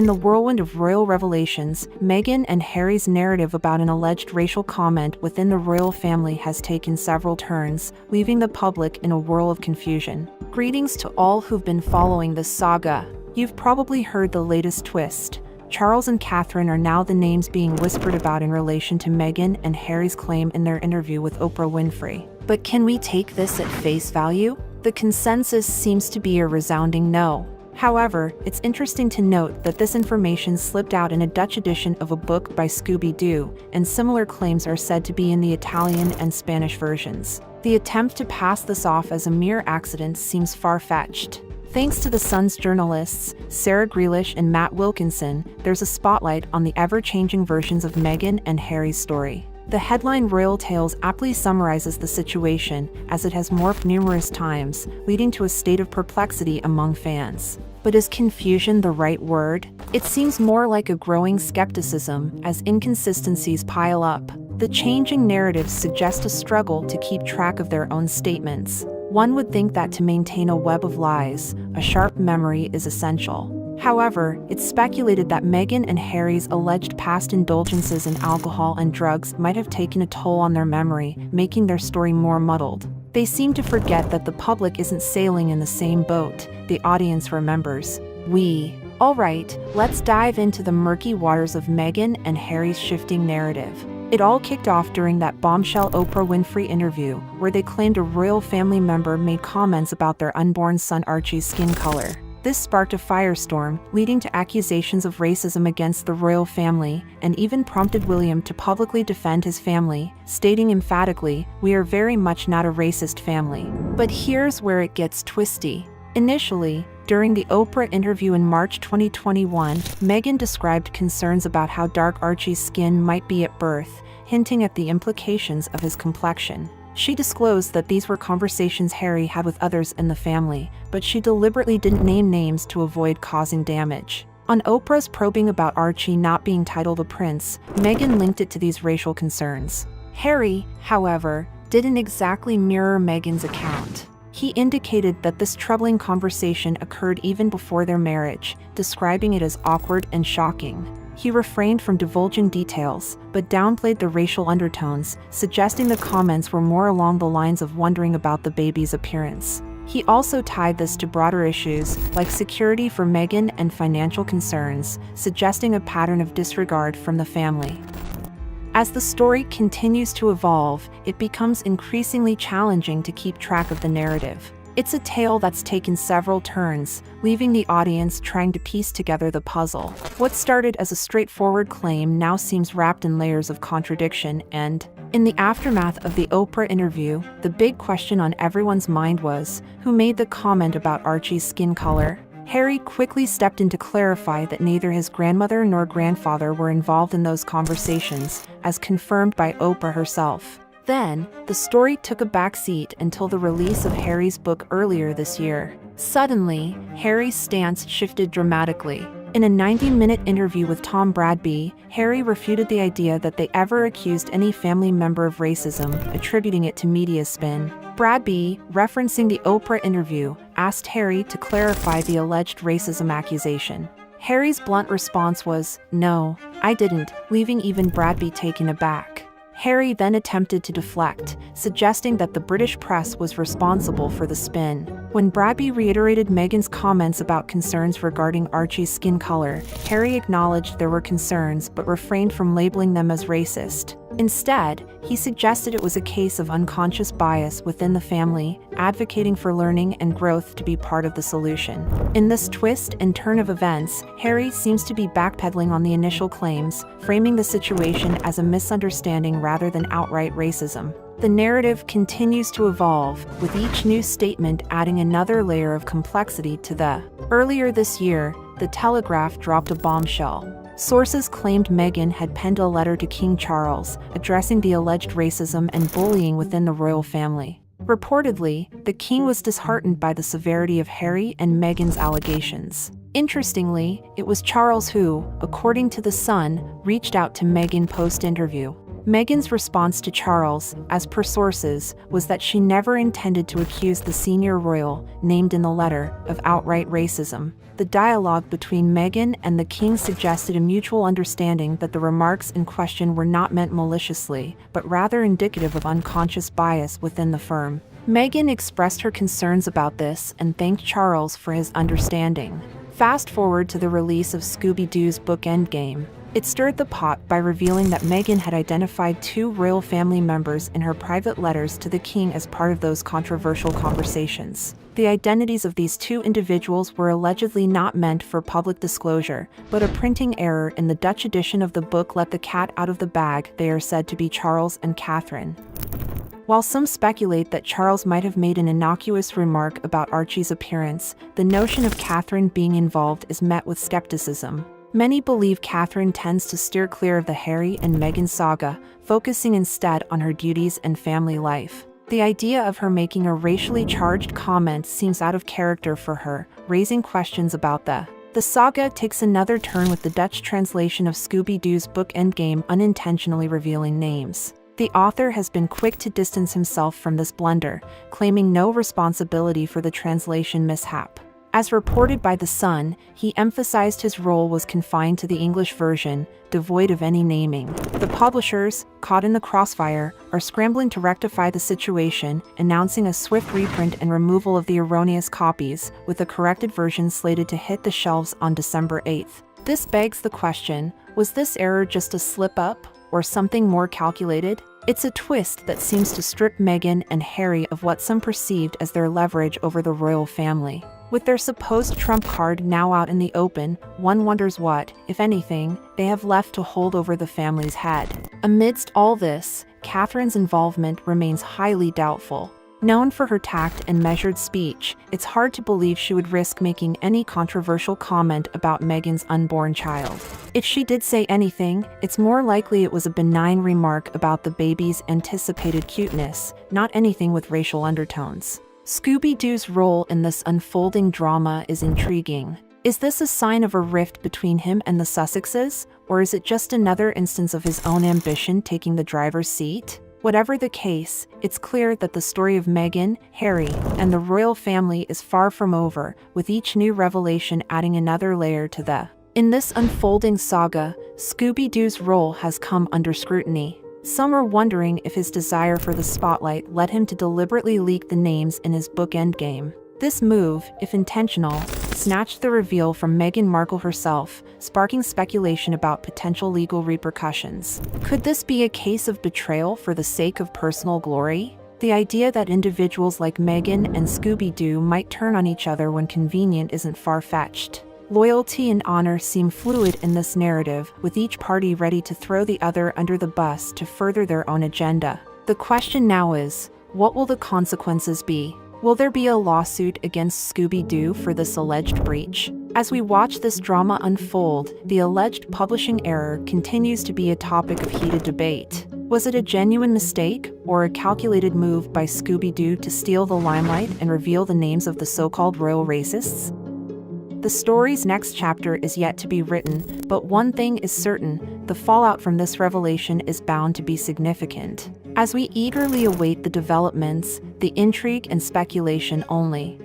In the whirlwind of royal revelations, Meghan and Harry's narrative about an alleged racial comment within the royal family has taken several turns, leaving the public in a whirl of confusion. Greetings to all who've been following this saga. You've probably heard the latest twist. Charles and Catherine are now the names being whispered about in relation to Meghan and Harry's claim in their interview with Oprah Winfrey. But can we take this at face value? The consensus seems to be a resounding no. However, it's interesting to note that this information slipped out in a Dutch edition of a book by Scooby-Doo, and similar claims are said to be in the Italian and Spanish versions. The attempt to pass this off as a mere accident seems far-fetched. Thanks to The Sun's journalists, Sarah Grealish and Matt Wilkinson, there's a spotlight on the ever-changing versions of Meghan and Harry's story. The headline Royal Tales aptly summarizes the situation, as it has morphed numerous times, leading to a state of perplexity among fans. But is confusion the right word? It seems more like a growing skepticism, as inconsistencies pile up. The changing narratives suggest a struggle to keep track of their own statements. One would think that to maintain a web of lies, a sharp memory is essential. However, it's speculated that Meghan and Harry's alleged past indulgences in alcohol and drugs might have taken a toll on their memory, making their story more muddled. They seem to forget that the public isn't sailing in the same boat, the audience remembers. Alright, let's dive into the murky waters of Meghan and Harry's shifting narrative. It all kicked off during that bombshell Oprah Winfrey interview, where they claimed a royal family member made comments about their unborn son Archie's skin color. This sparked a firestorm, leading to accusations of racism against the royal family, and even prompted William to publicly defend his family, stating emphatically, "We are very much not a racist family." But here's where it gets twisty. Initially, during the Oprah interview in March 2021, Meghan described concerns about how dark Archie's skin might be at birth, hinting at the implications of his complexion. She disclosed that these were conversations Harry had with others in the family, but she deliberately didn't name names to avoid causing damage. On Oprah's probing about Archie not being titled a prince, Meghan linked it to these racial concerns. Harry, however, didn't exactly mirror Meghan's account. He indicated that this troubling conversation occurred even before their marriage, describing it as awkward and shocking. He refrained from divulging details, but downplayed the racial undertones, suggesting the comments were more along the lines of wondering about the baby's appearance. He also tied this to broader issues, like security for Meghan and financial concerns, suggesting a pattern of disregard from the family. As the story continues to evolve, it becomes increasingly challenging to keep track of the narrative. It's a tale that's taken several turns, leaving the audience trying to piece together the puzzle. What started as a straightforward claim now seems wrapped in layers of contradiction, and, in the aftermath of the Oprah interview, the big question on everyone's mind was, who made the comment about Archie's skin color? Harry quickly stepped in to clarify that neither his grandmother nor grandfather were involved in those conversations, as confirmed by Oprah herself. Then, the story took a backseat until the release of Harry's book earlier this year. Suddenly, Harry's stance shifted dramatically. In a 90-minute interview with Tom Bradby, Harry refuted the idea that they ever accused any family member of racism, attributing it to media spin. Bradby, referencing the Oprah interview, asked Harry to clarify the alleged racism accusation. Harry's blunt response was, "No, I didn't," leaving even Bradby taken aback. Harry then attempted to deflect, suggesting that the British press was responsible for the spin. When Bradby reiterated Meghan's comments about concerns regarding Archie's skin color, Harry acknowledged there were concerns but refrained from labeling them as racist. Instead, he suggested it was a case of unconscious bias within the family, advocating for learning and growth to be part of the solution. In this twist and turn of events, Harry seems to be backpedaling on the initial claims, framing the situation as a misunderstanding rather than outright racism. The narrative continues to evolve, with each new statement adding another layer of complexity to the. Earlier this year, The Telegraph dropped a bombshell. Sources claimed Meghan had penned a letter to King Charles, addressing the alleged racism and bullying within the royal family. Reportedly, the king was disheartened by the severity of Harry and Meghan's allegations. Interestingly, it was Charles who, according to The Sun, reached out to Meghan post-interview. Meghan's response to Charles, as per sources, was that she never intended to accuse the senior royal, named in the letter, of outright racism. The dialogue between Meghan and the king suggested a mutual understanding that the remarks in question were not meant maliciously, but rather indicative of unconscious bias within the firm. Meghan expressed her concerns about this and thanked Charles for his understanding. Fast forward to the release of Scooby-Doo's book Endgame. It stirred the pot by revealing that Meghan had identified 2 royal family members in her private letters to the king as part of those controversial conversations. The identities of these 2 individuals were allegedly not meant for public disclosure, but a printing error in the Dutch edition of the book let the cat out of the bag. They are said to be Charles and Catherine. While some speculate that Charles might have made an innocuous remark about Archie's appearance, the notion of Catherine being involved is met with skepticism. Many believe Catherine tends to steer clear of the Harry and Meghan saga, focusing instead on her duties and family life. The idea of her making a racially charged comment seems out of character for her, raising questions about the saga takes another turn with the Dutch translation of Scooby-Doo's book Endgame unintentionally revealing names. The author has been quick to distance himself from this blunder, claiming no responsibility for the translation mishap. As reported by The Sun, he emphasized his role was confined to the English version, devoid of any naming. The publishers, caught in the crossfire, are scrambling to rectify the situation, announcing a swift reprint and removal of the erroneous copies, with the corrected version slated to hit the shelves on December 8th. This begs the question, was this error just a slip-up, or something more calculated? It's a twist that seems to strip Meghan and Harry of what some perceived as their leverage over the royal family. With their supposed trump card now out in the open, one wonders what, if anything, they have left to hold over the family's head. Amidst all this, Catherine's involvement remains highly doubtful. Known for her tact and measured speech, it's hard to believe she would risk making any controversial comment about Meghan's unborn child. If she did say anything, it's more likely it was a benign remark about the baby's anticipated cuteness, not anything with racial undertones. Scooby-Doo's role in this unfolding drama is intriguing. Is this a sign of a rift between him and the Sussexes, or is it just another instance of his own ambition taking the driver's seat? Whatever the case, it's clear that the story of Meghan, Harry, and the royal family is far from over, with each new revelation adding another layer to the. In this unfolding saga, Scooby-Doo's role has come under scrutiny. Some are wondering if his desire for the spotlight led him to deliberately leak the names in his book Endgame. This move, if intentional, snatched the reveal from Meghan Markle herself, sparking speculation about potential legal repercussions. Could this be a case of betrayal for the sake of personal glory? The idea that individuals like Meghan and Scooby-Doo might turn on each other when convenient isn't far-fetched. Loyalty and honor seem fluid in this narrative, with each party ready to throw the other under the bus to further their own agenda. The question now is, what will the consequences be? Will there be a lawsuit against Scooby-Doo for this alleged breach? As we watch this drama unfold, the alleged publishing error continues to be a topic of heated debate. Was it a genuine mistake, or a calculated move by Scooby-Doo to steal the limelight and reveal the names of the so-called royal racists? The story's next chapter is yet to be written, but one thing is certain, the fallout from this revelation is bound to be significant. As we eagerly await the developments, the intrigue and speculation only